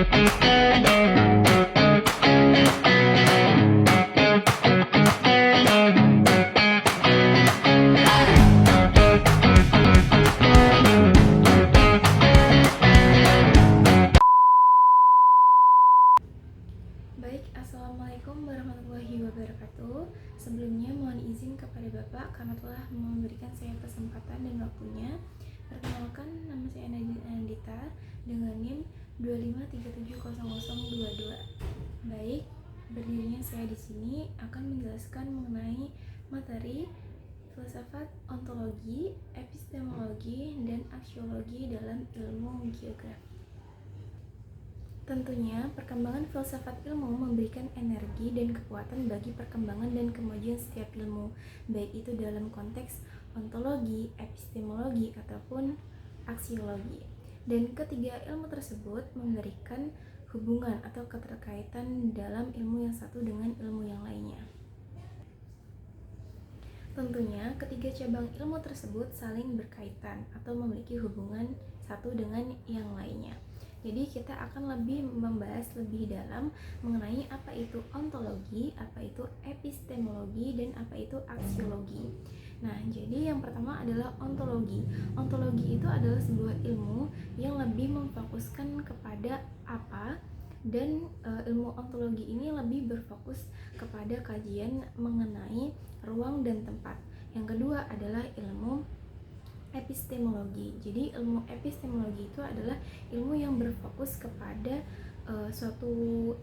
Baik, Assalamualaikum warahmatullahi wabarakatuh. Sebelumnya mohon izin kepada Bapak karena telah memberikan saya kesempatan dan waktunya. Perkenalkan, nama saya Nadine Anandita dengan NIM 253700022. Baik, berdirinya saya di sini akan menjelaskan mengenai materi filsafat, ontologi, epistemologi, dan aksiologi dalam ilmu geografi. Tentunya, perkembangan filsafat ilmu memberikan energi dan kekuatan bagi perkembangan dan kemajuan setiap ilmu, baik itu dalam konteks ontologi, epistemologi, ataupun aksiologi. Dan ketiga ilmu tersebut memberikan hubungan atau keterkaitan dalam ilmu yang satu dengan ilmu yang lainnya. Tentunya, ketiga cabang ilmu tersebut saling berkaitan atau memiliki hubungan satu dengan yang lainnya. Jadi kita akan lebih membahas lebih dalam mengenai apa itu ontologi, apa itu epistemologi, dan apa itu aksiologi. Nah, jadi yang pertama adalah ontologi. Ontologi itu adalah sebuah ilmu yang lebih memfokuskan kepada apa, dan ilmu ontologi ini lebih berfokus kepada kajian mengenai ruang dan tempat. Yang kedua adalah ilmu epistemologi. Jadi ilmu epistemologi itu adalah ilmu yang berfokus kepada suatu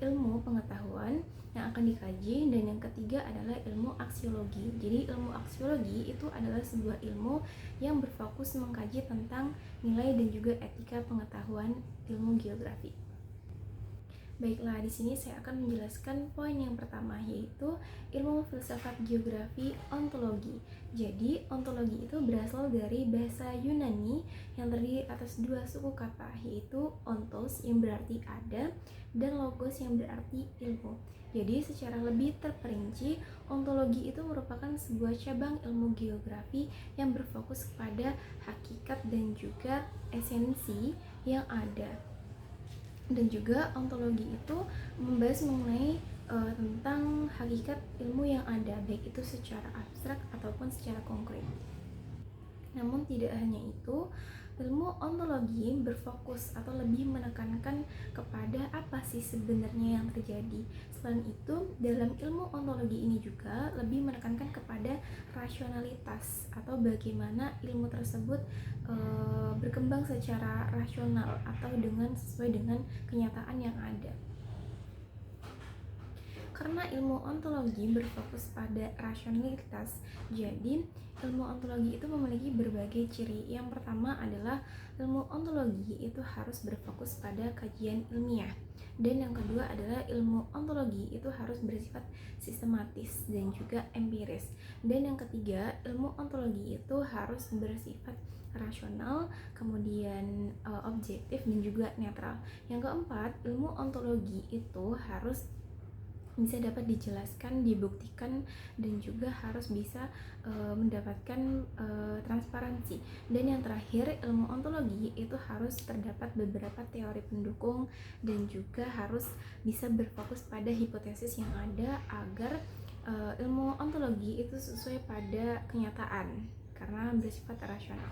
ilmu pengetahuan yang akan dikaji. Dan yang ketiga adalah ilmu aksiologi. Jadi ilmu aksiologi itu adalah sebuah ilmu yang berfokus mengkaji tentang nilai dan juga etika pengetahuan ilmu geografi. Baiklah, di sini saya akan menjelaskan poin yang pertama, yaitu ilmu filsafat geografi ontologi. Jadi, ontologi itu berasal dari bahasa Yunani yang terdiri atas dua suku kata, yaitu ontos yang berarti ada dan logos yang berarti ilmu. Jadi, secara lebih terperinci, ontologi itu merupakan sebuah cabang ilmu geografi yang berfokus pada hakikat dan juga esensi yang ada. Dan juga ontologi itu membahas mengenai tentang hakikat ilmu yang ada, baik itu secara abstrak ataupun secara konkret. Namun tidak hanya itu, ilmu ontologi berfokus atau lebih menekankan kepada apa sih sebenarnya yang terjadi. Selain itu, dalam ilmu ontologi ini juga lebih menekankan kepada rasionalitas atau bagaimana ilmu tersebut berkembang secara rasional atau sesuai dengan kenyataan yang ada. Karena ilmu ontologi berfokus pada rasionalitas, jadi ilmu ontologi itu memiliki berbagai ciri. Yang pertama adalah ilmu ontologi itu harus berfokus pada kajian ilmiah. Dan yang kedua adalah ilmu ontologi itu harus bersifat sistematis dan juga empiris. Dan yang ketiga, ilmu ontologi itu harus bersifat rasional, kemudian objektif dan juga netral. Yang keempat, ilmu ontologi itu harus bisa dapat dijelaskan, dibuktikan, dan juga harus bisa mendapatkan transparansi. Dan yang terakhir, ilmu ontologi itu harus terdapat beberapa teori pendukung dan juga harus bisa berfokus pada hipotesis yang ada agar ilmu ontologi itu sesuai pada kenyataan karena bersifat rasional.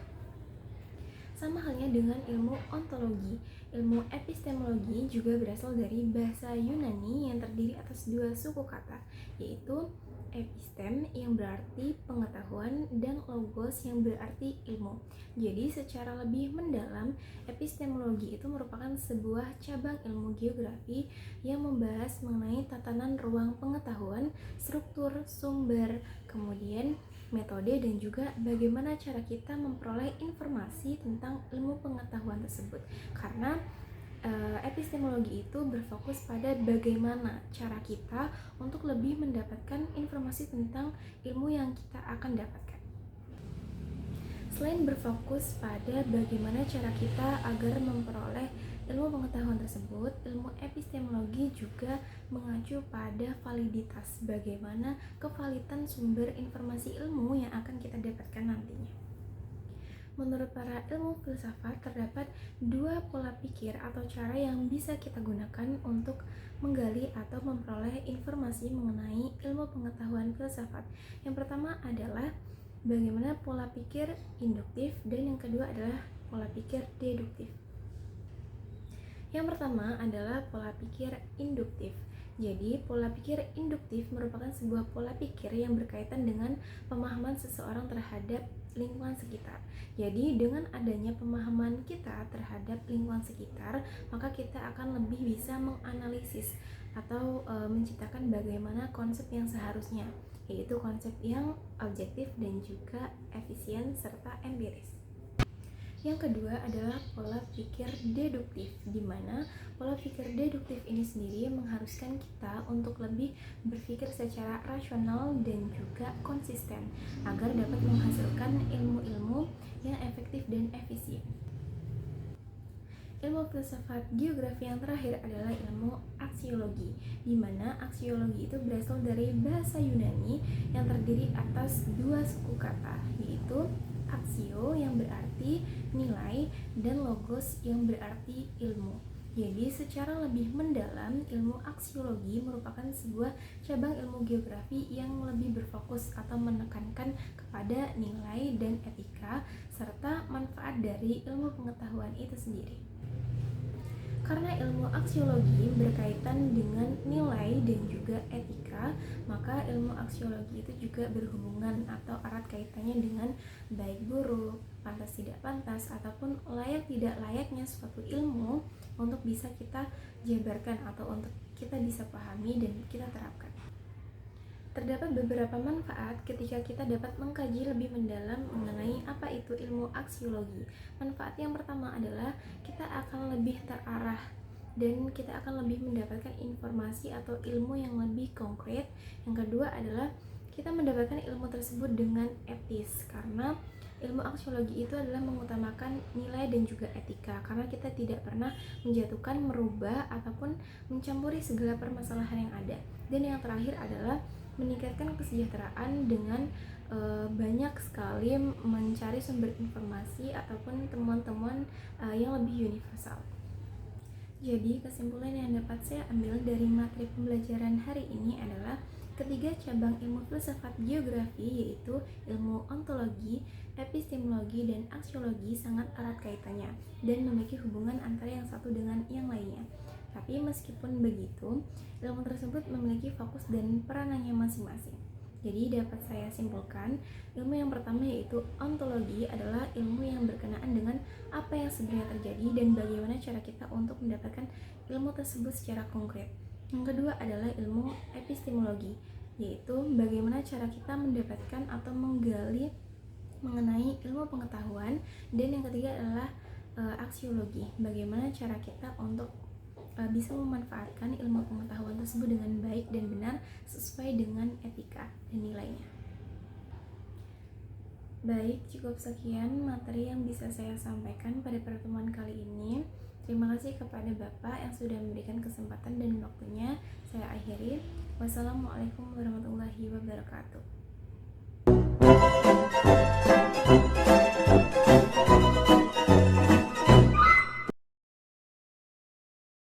Sama halnya dengan ilmu ontologi, ilmu epistemologi juga berasal dari bahasa Yunani yang terdiri atas dua suku kata, yaitu epistem yang berarti pengetahuan dan logos yang berarti ilmu. Jadi secara lebih mendalam, epistemologi itu merupakan sebuah cabang ilmu geografi yang membahas mengenai tatanan ruang pengetahuan, struktur, sumber, kemudian metode, dan juga bagaimana cara kita memperoleh informasi tentang ilmu pengetahuan tersebut. Karena epistemologi itu berfokus pada bagaimana cara kita untuk lebih mendapatkan informasi tentang ilmu yang kita akan dapatkan. Selain berfokus pada bagaimana cara kita agar memperoleh ilmu pengetahuan tersebut, ilmu epistemologi juga mengacu pada validitas, bagaimana kevalitan sumber informasi ilmu yang akan kita dapatkan nantinya. Menurut para ilmu filsafat, terdapat dua pola pikir atau cara yang bisa kita gunakan untuk menggali atau memperoleh informasi mengenai ilmu pengetahuan filsafat. Yang pertama adalah bagaimana pola pikir induktif, dan yang kedua adalah pola pikir deduktif. Yang pertama adalah pola pikir induktif. Jadi, pola pikir induktif merupakan sebuah pola pikir yang berkaitan dengan pemahaman seseorang terhadap lingkungan sekitar. Jadi, dengan adanya pemahaman kita terhadap lingkungan sekitar, maka kita akan lebih bisa menganalisis atau menciptakan bagaimana konsep yang seharusnya, yaitu konsep yang objektif dan juga efisien serta empiris. Yang kedua adalah pola pikir deduktif, di mana pola pikir deduktif ini sendiri mengharuskan kita untuk lebih berpikir secara rasional dan juga konsisten agar dapat menghasilkan ilmu-ilmu yang efektif dan efisien. Ilmu filsafat geografi yang terakhir adalah ilmu aksiologi, di mana aksiologi itu berasal dari bahasa Yunani yang terdiri atas dua suku kata, yaitu aksio yang berarti nilai dan logos yang berarti ilmu. Jadi secara lebih mendalam, ilmu aksiologi merupakan sebuah cabang ilmu geografi yang lebih berfokus atau menekankan kepada nilai dan etika serta manfaat dari ilmu pengetahuan itu sendiri. Karena ilmu aksiologi berkaitan dengan nilai dan juga etika, maka ilmu aksiologi itu juga berhubungan atau erat kaitannya dengan baik buruk, pantas tidak pantas, ataupun layak tidak layaknya suatu ilmu untuk bisa kita jabarkan atau untuk kita bisa pahami dan kita terapkan. Terdapat beberapa manfaat ketika kita dapat mengkaji lebih mendalam mengenai apa itu ilmu aksiologi. Manfaat yang pertama adalah kita akan lebih terarah dan kita akan lebih mendapatkan informasi atau ilmu yang lebih konkret. Yang kedua adalah kita mendapatkan ilmu tersebut dengan etis, karena ilmu aksiologi itu adalah mengutamakan nilai dan juga etika, karena kita tidak pernah menjatuhkan, merubah, ataupun mencampuri segala permasalahan yang ada. Dan yang terakhir adalah meningkatkan kesejahteraan dengan banyak sekali mencari sumber informasi ataupun temuan-temuan yang lebih universal. Jadi kesimpulan yang dapat saya ambil dari materi pembelajaran hari ini adalah ketiga cabang ilmu filsafat geografi, yaitu ilmu ontologi, epistemologi, dan aksiologi sangat erat kaitannya dan memiliki hubungan antara yang satu dengan yang lainnya. Tapi meskipun begitu, ilmu tersebut memiliki fokus dan peranannya masing-masing. Jadi dapat saya simpulkan, ilmu yang pertama yaitu ontologi adalah ilmu yang berkenaan dengan apa yang sebenarnya terjadi dan bagaimana cara kita untuk mendapatkan ilmu tersebut secara konkret. Yang kedua adalah ilmu epistemologi, yaitu bagaimana cara kita mendapatkan atau menggali mengenai ilmu pengetahuan. Dan yang ketiga adalah aksiologi, bagaimana cara kita untuk bisa memanfaatkan ilmu pengetahuan tersebut dengan baik dan benar sesuai dengan etika dan nilainya. Baik, cukup sekian materi yang bisa saya sampaikan pada pertemuan kali ini. Terima kasih kepada Bapak yang sudah memberikan kesempatan dan waktunya. Saya akhiri. Wassalamualaikum warahmatullahi wabarakatuh.